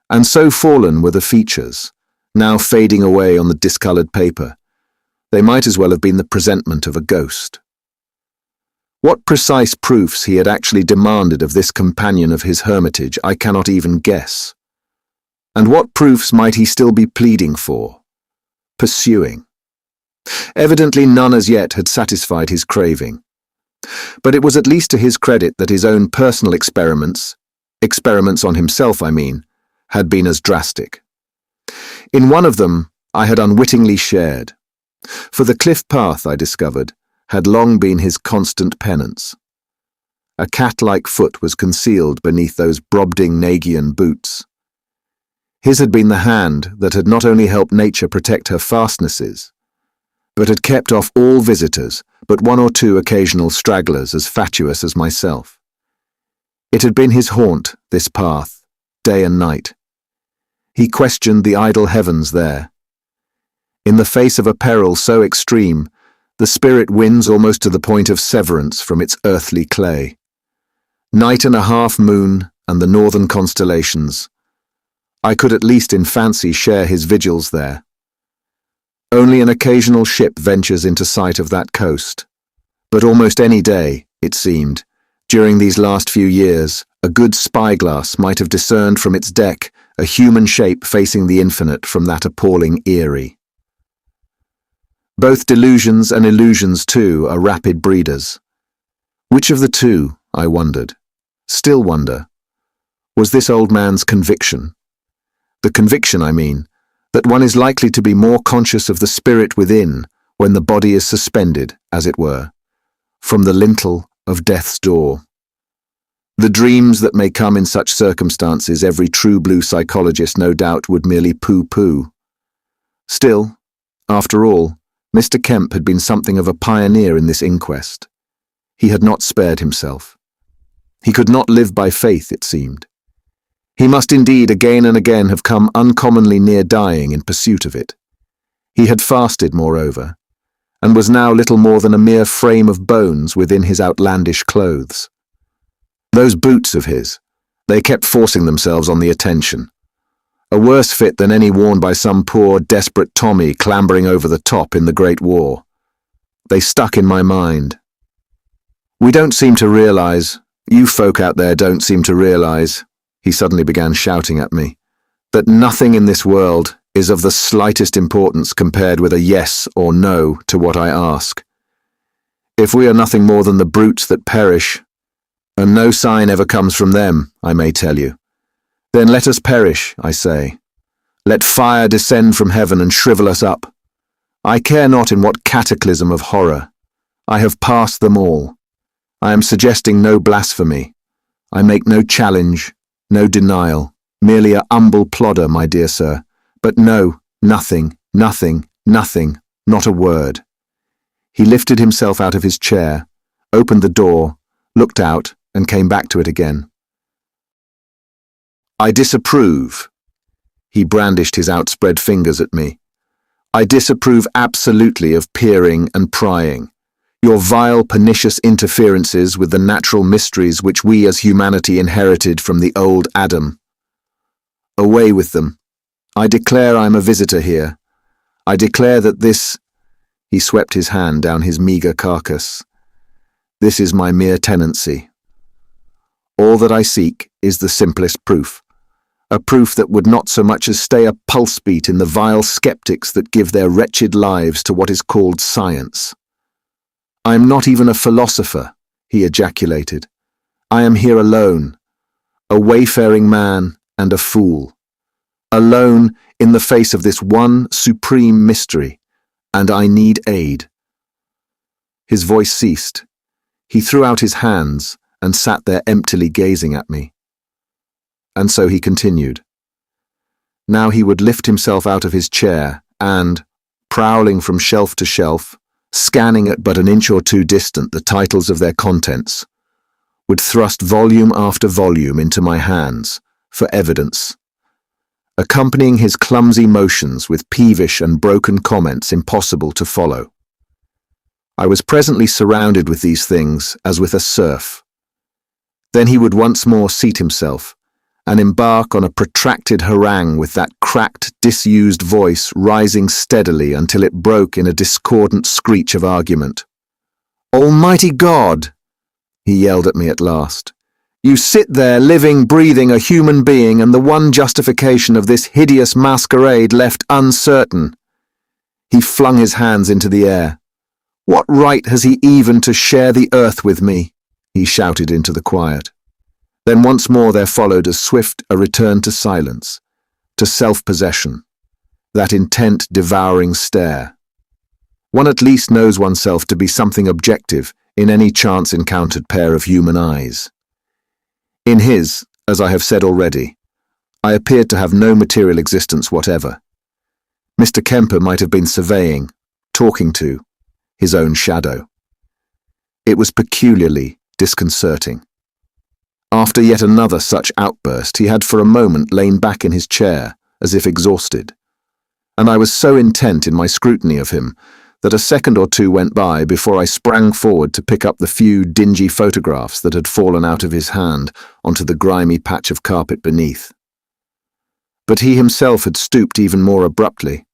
And so fallen were the features, now fading away on the discoloured paper. They might as well have been the presentment of a ghost. What precise proofs he had actually demanded of this companion of his hermitage I cannot even guess. And what proofs might he still be pleading for, pursuing? Evidently none as yet had satisfied his craving. But it was at least to his credit that his own personal experiments on himself I mean, had been as drastic. In one of them I had unwittingly shared, for the cliff path, I discovered, had long been his constant penance. A cat-like foot was concealed beneath those Brobdingnagian boots. His had been the hand that had not only helped nature protect her fastnesses, but had kept off all visitors but one or two occasional stragglers as fatuous as myself. It had been his haunt, this path, day and night. He questioned the idle heavens there. In the face of a peril so extreme, the spirit wins almost to the point of severance from its earthly clay. Night and a half moon and the northern constellations. I could at least in fancy share his vigils there. Only an occasional ship ventures into sight of that coast. But almost any day, it seemed, during these last few years, a good spyglass might have discerned from its deck a human shape facing the infinite from that appalling eerie. Both delusions and illusions, too, are rapid breeders. Which of the two, I wondered, still wonder, was this old man's conviction? The conviction, I mean, that one is likely to be more conscious of the spirit within when the body is suspended, as it were, from the lintel of death's door. The dreams that may come in such circumstances every true blue psychologist no doubt would merely pooh-pooh. Still, after all, Mr. Kempe had been something of a pioneer in this inquest. He had not spared himself. He could not live by faith, it seemed. He must indeed again and again have come uncommonly near dying in pursuit of it. He had fasted, moreover, and was now little more than a mere frame of bones within his outlandish clothes. Those boots of his, they kept forcing themselves on the attention. A worse fit than any worn by some poor, desperate Tommy clambering over the top in the Great War. They stuck in my mind. We don't seem to realize, you folk out there don't seem to realize, he suddenly began shouting at me, that nothing in this world is of the slightest importance compared with a yes or no to what I ask. If we are nothing more than the brutes that perish, and no sign ever comes from them, I may tell you, then let us perish, I say. Let fire descend from heaven and shrivel us up. I care not in what cataclysm of horror. I have passed them all. I am suggesting no blasphemy. I make no challenge, no denial, merely a humble plodder, my dear sir. But no, nothing, not a word. He lifted himself out of his chair, opened the door, looked out, and came back to it again. I disapprove. He brandished his outspread fingers at me. I disapprove absolutely of peering and prying. Your vile, pernicious interferences with the natural mysteries which we as humanity inherited from the old Adam. Away with them. I declare I am a visitor here. I declare that this—" He swept his hand down his meagre carcass. "This is my mere tenancy. All that I seek is the simplest proof, a proof that would not so much as stay a pulse beat in the vile skeptics that give their wretched lives to what is called science. I am not even a philosopher," he ejaculated. "I am here alone, a wayfaring man and a fool, alone in the face of this one supreme mystery, and I need aid." His voice ceased. He threw out his hands and sat there emptily gazing at me. And so he continued. Now he would lift himself out of his chair and, prowling from shelf to shelf, scanning at but an inch or two distant the titles of their contents, would thrust volume after volume into my hands for evidence, accompanying his clumsy motions with peevish and broken comments impossible to follow. I was presently surrounded with these things as with a surf. Then he would once more seat himself and embark on a protracted harangue with that cracked, disused voice rising steadily until it broke in a discordant screech of argument. "Almighty God!" he yelled at me at last. "You sit there living, breathing a human being, and the one justification of this hideous masquerade left uncertain." He flung his hands into the air. "What right has he even to share the earth with me?" he shouted into the quiet. Then once more there followed as swift a return to silence, to self-possession, that intent, devouring stare. One at least knows oneself to be something objective in any chance-encountered pair of human eyes. In his, as I have said already, I appeared to have no material existence whatever. Mr. Kempe might have been surveying, talking to, his own shadow. It was peculiarly disconcerting. After yet another such outburst, he had for a moment lain back in his chair, as if exhausted, and I was so intent in my scrutiny of him that a second or two went by before I sprang forward to pick up the few dingy photographs that had fallen out of his hand onto the grimy patch of carpet beneath. But he himself had stooped even more abruptly,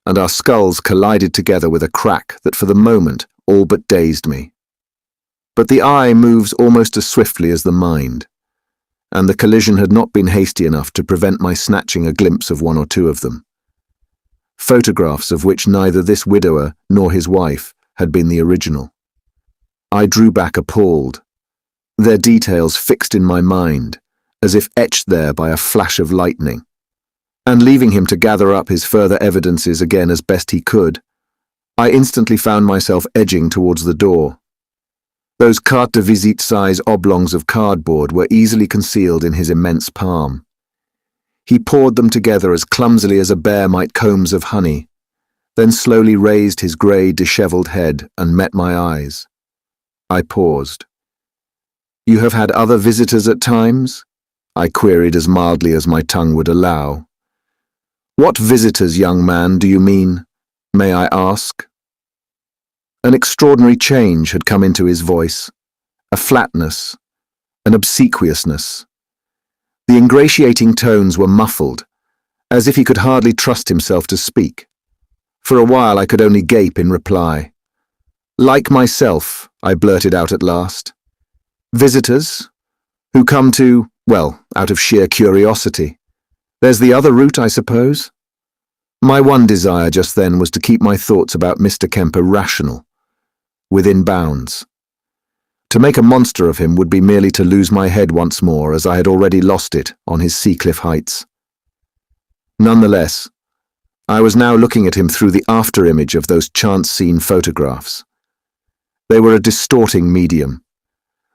and our skulls collided together with a crack that for the moment all but dazed me. But the eye moves almost as swiftly as the mind, and the collision had not been hasty enough to prevent my snatching a glimpse of one or two of them. Photographs of which neither this widower nor his wife had been the original. I drew back appalled, their details fixed in my mind, as if etched there by a flash of lightning. And leaving him to gather up his further evidences again as best he could, I instantly found myself edging towards the door. Those carte de visite-size oblongs of cardboard were easily concealed in his immense palm. He poured them together as clumsily as a bear might combs of honey, then slowly raised his grey, dishevelled head and met my eyes. I paused. "You have had other visitors at times?" I queried as mildly as my tongue would allow. "What visitors, young man, do you mean, may I ask?" An extraordinary change had come into his voice, a flatness, an obsequiousness. The ingratiating tones were muffled, as if he could hardly trust himself to speak. For a while I could only gape in reply. "Like myself," I blurted out at last. "Visitors? Who come to, well, out of sheer curiosity. There's the other route, I suppose?" My one desire just then was to keep my thoughts about Mr. Kempe rational, within bounds. To make a monster of him would be merely to lose my head once more, as I had already lost it on his Seacliff heights. Nonetheless, I was now looking at him through the after-image of those chance-seen photographs. They were a distorting medium.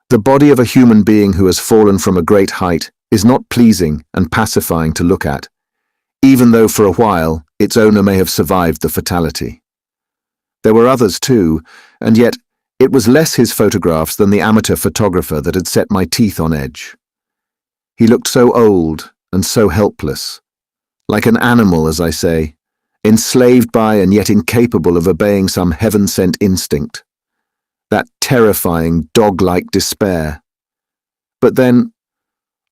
The body of a human being who has fallen from a great height is not pleasing and pacifying to look at, even though for a while its owner may have survived the fatality. There were others too, and yet it was less his photographs than the amateur photographer that had set my teeth on edge. He looked so old and so helpless, like an animal, as I say, enslaved by and yet incapable of obeying some heaven-sent instinct. That terrifying, dog-like despair. But then,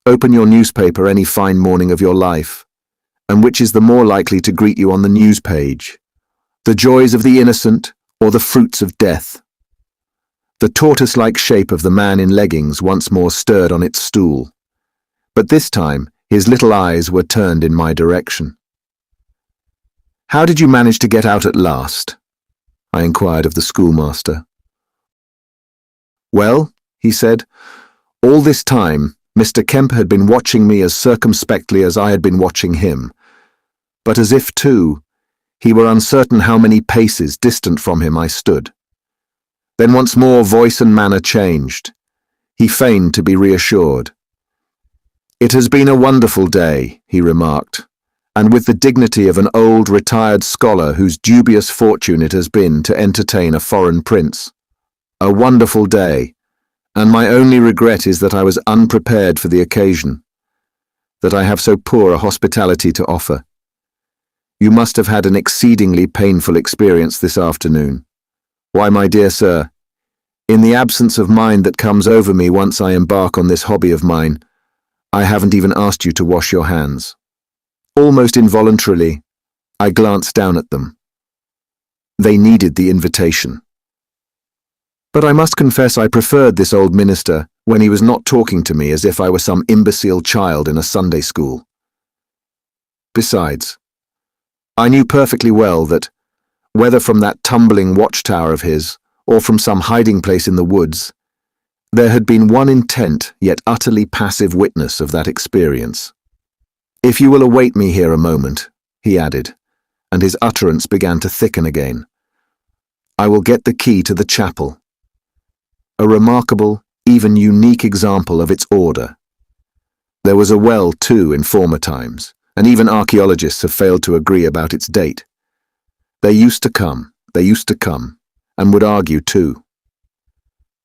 open your newspaper any fine morning of your life, and which is the more likely to greet you on the news page? The joys of the innocent or the fruits of death? The tortoise-like shape of the man in leggings once more stirred on its stool, but this time his little eyes were turned in my direction. "How did you manage to get out at last?" I inquired of the schoolmaster. "Well," he said, "all this time Mr. Kempe had been watching me as circumspectly as I had been watching him, but as if, too, he were uncertain how many paces distant from him I stood. Then once more voice and manner changed. He feigned to be reassured. 'It has been a wonderful day,' he remarked, and with the dignity of an old retired scholar whose dubious fortune it has been to entertain a foreign prince. 'A wonderful day, and my only regret is that I was unprepared for the occasion, that I have so poor a hospitality to offer. You must have had an exceedingly painful experience this afternoon. Why, my dear sir, in the absence of mind that comes over me once I embark on this hobby of mine, I haven't even asked you to wash your hands.' Almost involuntarily, I glanced down at them. They needed the invitation. But I must confess I preferred this old minister when he was not talking to me as if I were some imbecile child in a Sunday school. Besides, I knew perfectly well that, whether from that tumbling watchtower of his, or from some hiding place in the woods, there had been one intent yet utterly passive witness of that experience. 'If you will await me here a moment,' he added, and his utterance began to thicken again, 'I will get the key to the chapel.' A remarkable, even unique example of its order. There was a well, too, in former times, and even archaeologists have failed to agree about its date. They used to come, and would argue too.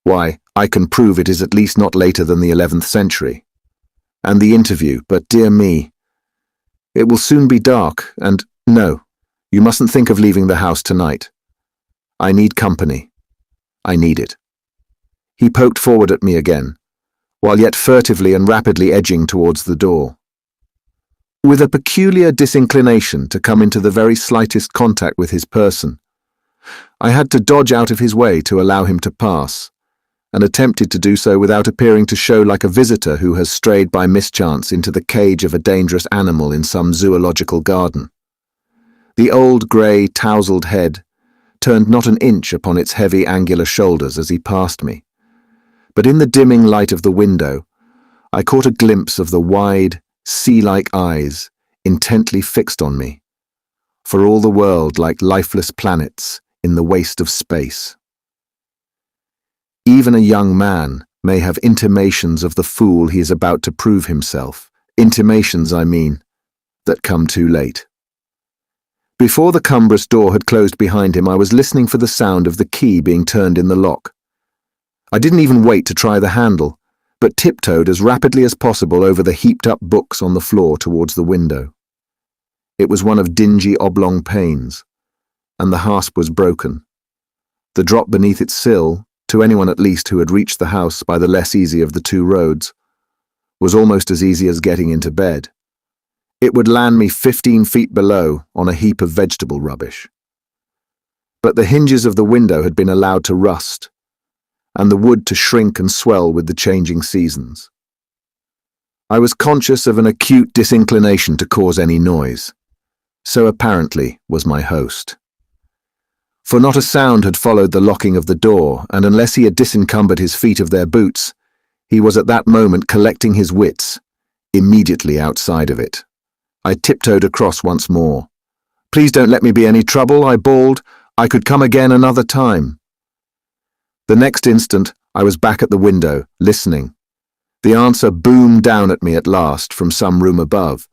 Why, I can prove it is at least not later than the 11th century. And the interview, but dear me, it will soon be dark, and no, you mustn't think of leaving the house tonight. I need company. I need it." He poked forward at me again, while yet furtively and rapidly edging towards the door. With a peculiar disinclination to come into the very slightest contact with his person, I had to dodge out of his way to allow him to pass, and attempted to do so without appearing to show like a visitor who has strayed by mischance into the cage of a dangerous animal in some zoological garden. The old grey, tousled head turned not an inch upon its heavy angular shoulders as he passed me, but in the dimming light of the window, I caught a glimpse of the wide, sea-like eyes intently fixed on me, for all the world like lifeless planets in the waste of space. Even a young man may have intimations of the fool he is about to prove himself, intimations, I mean, that come too late. Before the cumbrous door had closed behind him, I was listening for the sound of the key being turned in the lock. I didn't even wait to try the handle, but tiptoed as rapidly as possible over the heaped-up books on the floor towards the window. It was one of dingy oblong panes, and the hasp was broken. The drop beneath its sill, to anyone at least who had reached the house by the less easy of the two roads, was almost as easy as getting into bed. It would land me 15 feet below on a heap of vegetable rubbish. But the hinges of the window had been allowed to rust, and the wood to shrink and swell with the changing seasons. I was conscious of an acute disinclination to cause any noise. So apparently was my host. For not a sound had followed the locking of the door, and unless he had disencumbered his feet of their boots, he was at that moment collecting his wits, immediately outside of it. I tiptoed across once more. "Please don't let me be any trouble," I bawled. "I could come again another time." The next instant, I was back at the window, listening. The answer boomed down at me at last from some room above,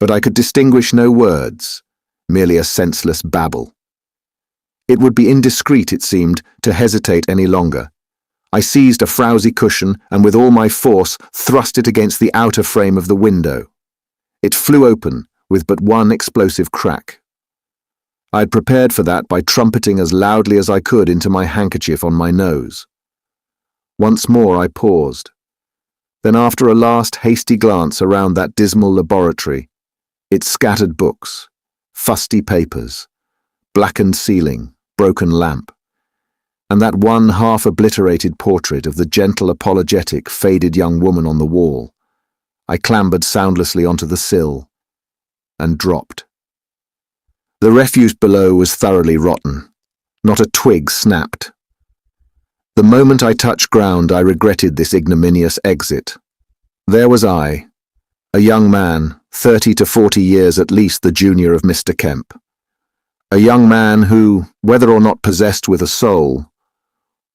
but I could distinguish no words, merely a senseless babble. It would be indiscreet, it seemed, to hesitate any longer. I seized a frowsy cushion and with all my force thrust it against the outer frame of the window. It flew open with but one explosive crack. I had prepared for that by trumpeting as loudly as I could into my handkerchief on my nose. Once more I paused. Then after a last hasty glance around that dismal laboratory, Its scattered books, fusty papers, blackened ceiling, broken lamp, and that one half-obliterated portrait of the gentle, apologetic, faded young woman on the wall. I clambered soundlessly onto the sill and dropped. The refuse below was thoroughly rotten. Not a twig snapped. The moment I touched ground, I regretted this ignominious exit. There was I, a young man, 30 to 40 years at least the junior of Mr. Kempe. A young man who, whether or not possessed with a soul,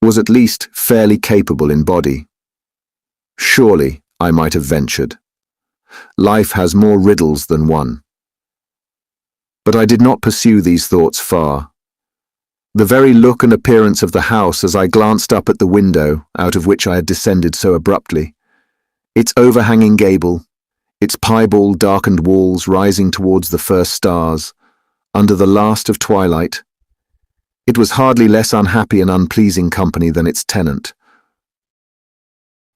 was at least fairly capable in body. Surely, I might have ventured. Life has more riddles than one. But I did not pursue these thoughts far. The very look and appearance of the house as I glanced up at the window out of which I had descended so abruptly, its overhanging gable, its piebald darkened walls rising towards the first stars, under the last of twilight, it was hardly less unhappy and unpleasing company than its tenant.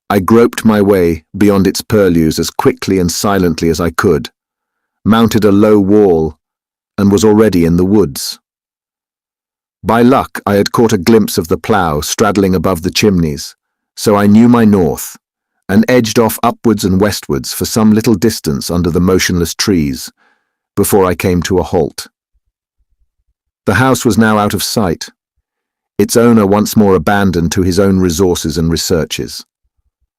I groped my way beyond its purlieus as quickly and silently as I could, mounted a low wall, and was already in the woods. By luck, I had caught a glimpse of the plough straddling above the chimneys, so I knew my north, and edged off upwards and westwards for some little distance under the motionless trees, before I came to a halt. The house was now out of sight, its owner once more abandoned to his own resources and researches,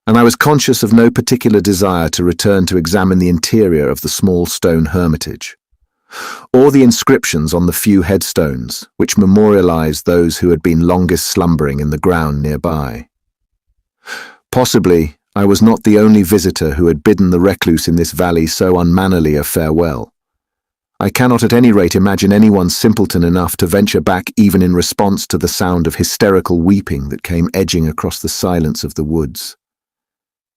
and I was conscious of no particular desire to return to examine the interior of the small stone hermitage, or the inscriptions on the few headstones which memorialized those who had been longest slumbering in the ground nearby. Possibly, I was not the only visitor who had bidden the recluse in this valley so unmannily a farewell. I cannot at any rate imagine anyone simpleton enough to venture back even in response to the sound of hysterical weeping that came edging across the silence of the woods.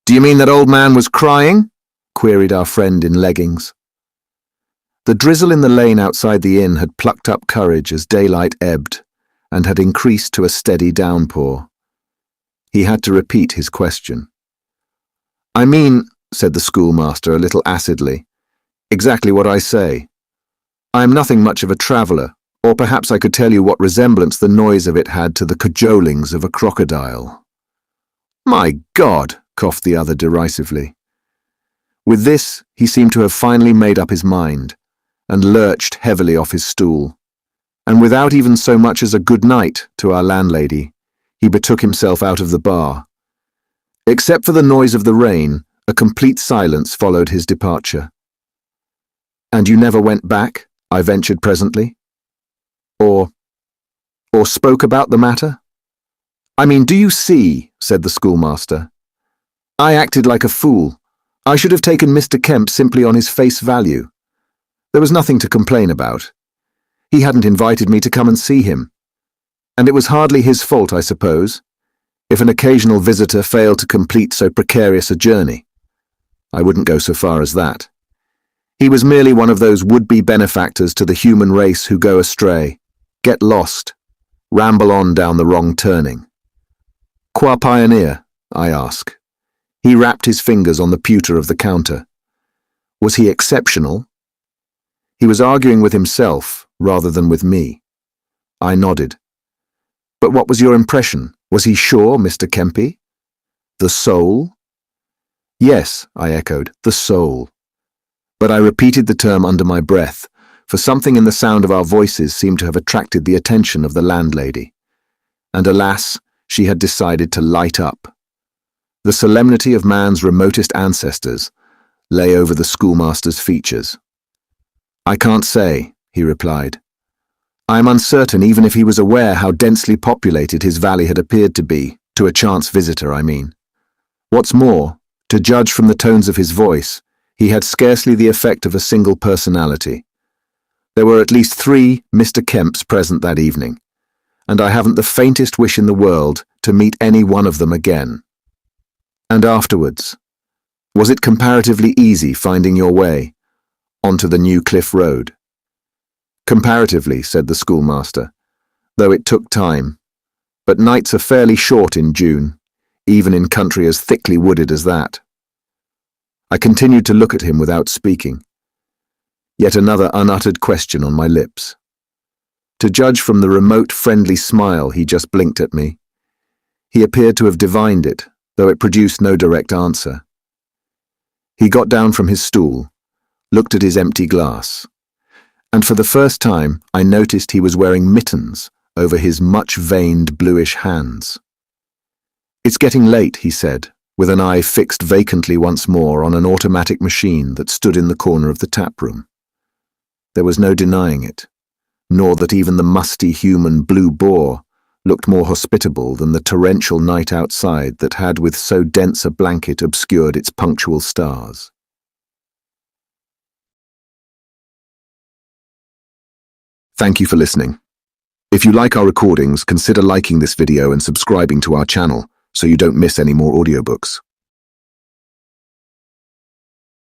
"Do you mean that old man was crying?" queried our friend in leggings. The drizzle in the lane outside the inn had plucked up courage as daylight ebbed, and had increased to a steady downpour. He had to repeat his question. "I mean," said the schoolmaster a little acidly, "exactly what I say. I am nothing much of a traveller, or perhaps I could tell you what resemblance the noise of it had to the cajolings of a crocodile." "My God!" coughed the other derisively. With this, he seemed to have finally made up his mind, and lurched heavily off his stool, and without even so much as a good night to our landlady, he betook himself out of the bar. Except for the noise of the rain, a complete silence followed his departure. "And you never went back?" I ventured presently. Or spoke about the matter?" "I mean, do you see," said the schoolmaster. "I acted like a fool. I should have taken Mr. Kempe simply on his face value. There was nothing to complain about. He hadn't invited me to come and see him. And it was hardly his fault, I suppose, if an occasional visitor failed to complete so precarious a journey. I wouldn't go so far as that. He was merely one of those would-be benefactors to the human race who go astray, get lost, ramble on down the wrong turning. Qua pioneer, I ask. He rapped his fingers on the pewter of the counter. Was he exceptional? He was arguing with himself rather than with me. I nodded. But what was your impression? Was he sure, Mr. Kempe? The soul? Yes, I echoed, the soul. But I repeated the term under my breath, for something in the sound of our voices seemed to have attracted the attention of the landlady. And alas, she had decided to light up. The solemnity of man's remotest ancestors lay over the schoolmaster's features. "I can't say," he replied. "I am uncertain even if he was aware how densely populated his valley had appeared to be, to a chance visitor, I mean. What's more, to judge from the tones of his voice, he had scarcely the effect of a single personality. There were at least 3 Mr. Kempes present that evening, and I haven't the faintest wish in the world to meet any one of them again." "And afterwards, was it comparatively easy finding your way onto the New Cliff Road?" "Comparatively," said the schoolmaster, "though it took time. But nights are fairly short in June, even in country as thickly wooded as that." I continued to look at him without speaking. yet another unuttered question on my lips. To judge from the remote, friendly smile he just blinked at me, he appeared to have divined it, though it produced no direct answer. He got down from his stool, looked at his empty glass, and for the first time I noticed he was wearing mittens over his much-veined bluish hands. "It's getting late," he said, with an eye fixed vacantly once more on an automatic machine that stood in the corner of the taproom. There was no denying it, nor that even the musty human blue boar looked more hospitable than the torrential night outside that had with so dense a blanket obscured its punctual stars. Thank you for listening. If you like our recordings, consider liking this video and subscribing to our channel so you don't miss any more audiobooks.